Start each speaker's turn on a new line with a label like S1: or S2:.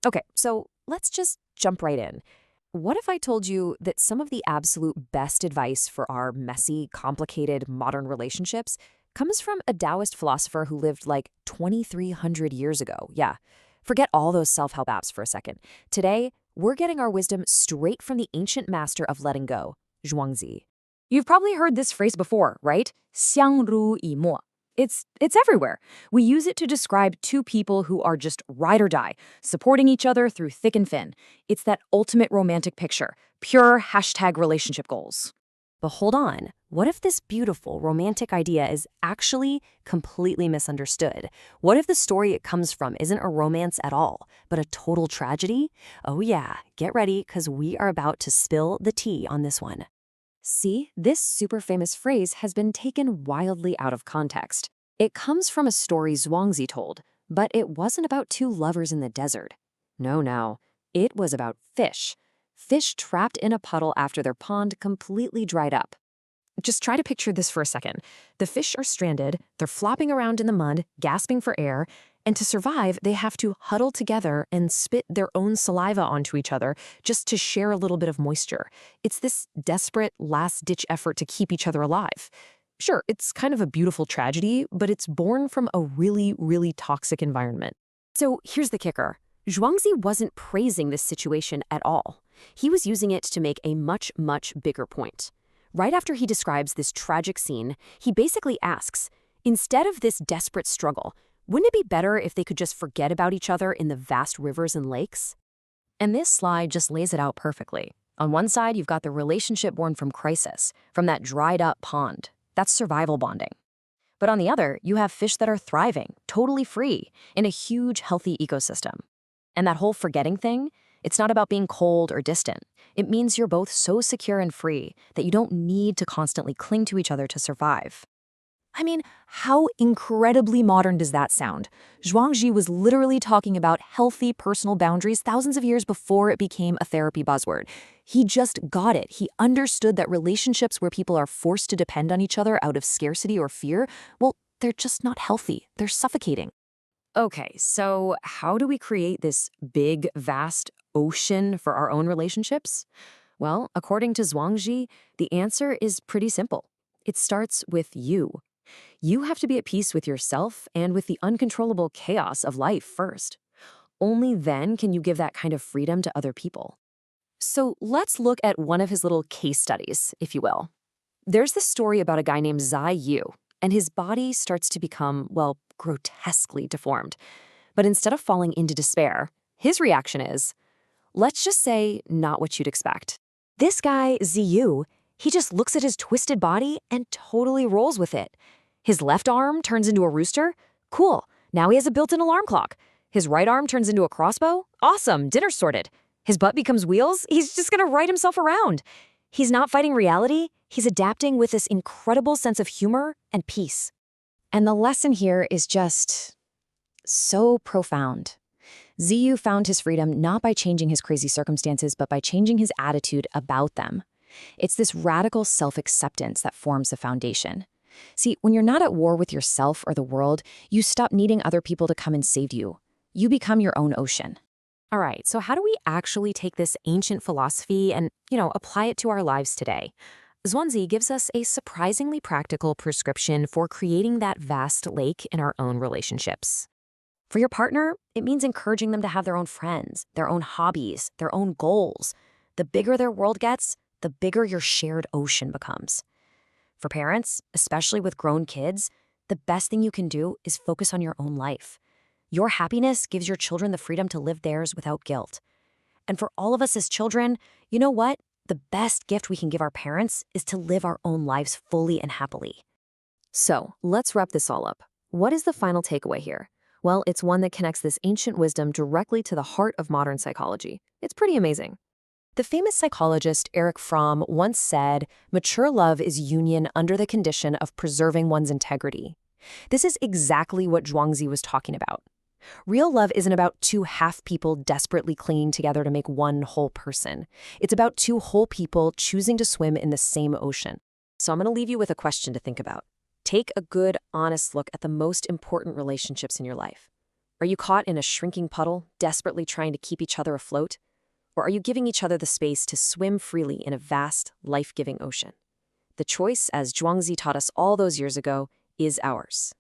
S1: Okay, so let's just jump right in. What if I told you that some of the absolute best advice for our messy, complicated modern relationships comes from a Taoist philosopher who lived like 2,300 years ago? Yeah, forget all those self-help apps for a second. Today, we're getting our wisdom straight from the ancient master of letting go, Zhuangzi. You've probably heard this phrase before, right? 相濡以沫. It's everywhere. We use it to describe two people who are just ride or die, supporting each other through thick and thin. It's that ultimate romantic picture, pure hashtag relationship goals. But hold on, what if this beautiful romantic idea is actually completely misunderstood? What if the story it comes from isn't a romance at all, but a total tragedy? Oh yeah, get ready, because we are about to spill the tea on this one. See, this super famous phrase has been taken wildly out of context. It comes from a story Zhuangzi told, but it wasn't about two lovers in the desert. No. It was about fish. Fish trapped in a puddle after their pond completely dried up. Just try to picture this for a second. The fish are stranded, they're flopping around in the mud, gasping for air, and to survive, they have to huddle together and spit their own saliva onto each other just to share a little bit of moisture. It's this desperate, last-ditch effort to keep each other alive. Sure, it's kind of a beautiful tragedy, but it's born from a really, really toxic environment. So here's the kicker. Zhuangzi wasn't praising this situation at all. He was using it to make a much, much bigger point. Right after he describes this tragic scene, he basically asks, instead of this desperate struggle, wouldn't it be better if they could just forget about each other in the vast rivers and lakes? And this slide just lays it out perfectly. On one side, you've got the relationship born from crisis, from that dried-up pond. That's survival bonding. But on the other, you have fish that are thriving, totally free, in a huge, healthy ecosystem. And that whole forgetting thing, it's not about being cold or distant. It means you're both so secure and free that you don't need to constantly cling to each other to survive. I mean, how incredibly modern does that sound? Zhuangzi was literally talking about healthy personal boundaries thousands of years before it became a therapy buzzword. He just got it. He understood that relationships where people are forced to depend on each other out of scarcity or fear, well, they're just not healthy. They're suffocating. Okay, so how do we create this big, vast ocean for our own relationships? Well, according to Zhuangzi, the answer is pretty simple. It starts with you. You have to be at peace with yourself and with the uncontrollable chaos of life first. Only then can you give that kind of freedom to other people. So let's look at one of his little case studies, if you will. There's this story about a guy named Zai Yu, and his body starts to become, well, grotesquely deformed. But instead of falling into despair, his reaction is, let's just say, not what you'd expect. This guy, Ziyu, he just looks at his twisted body and totally rolls with it. His left arm turns into a rooster? Cool, now he has a built-in alarm clock. His right arm turns into a crossbow? Awesome, dinner's sorted. His butt becomes wheels? He's just gonna ride himself around. He's not fighting reality, he's adapting with this incredible sense of humor and peace. And the lesson here is just so profound. Ziyu found his freedom not by changing his crazy circumstances, but by changing his attitude about them. It's this radical self-acceptance that forms the foundation. See, when you're not at war with yourself or the world, you stop needing other people to come and save you. You become your own ocean. All right, so how do we actually take this ancient philosophy and, apply it to our lives today? Zhuangzi gives us a surprisingly practical prescription for creating that vast lake in our own relationships. For your partner, it means encouraging them to have their own friends, their own hobbies, their own goals. The bigger their world gets, the bigger your shared ocean becomes. For parents, especially with grown kids, the best thing you can do is focus on your own life. Your happiness gives your children the freedom to live theirs without guilt. And for all of us as children, you know what? The best gift we can give our parents is to live our own lives fully and happily. So, let's wrap this all up. What is the final takeaway here? Well, it's one that connects this ancient wisdom directly to the heart of modern psychology. It's pretty amazing. The famous psychologist Erich Fromm once said, "Mature love is union under the condition of preserving one's integrity." This is exactly what Zhuangzi was talking about. Real love isn't about two half people desperately clinging together to make one whole person. It's about two whole people choosing to swim in the same ocean. So I'm going to leave you with a question to think about. Take a good, honest look at the most important relationships in your life. Are you caught in a shrinking puddle, desperately trying to keep each other afloat? Or are you giving each other the space to swim freely in a vast, life-giving ocean? The choice, as Zhuangzi taught us all those years ago, is ours.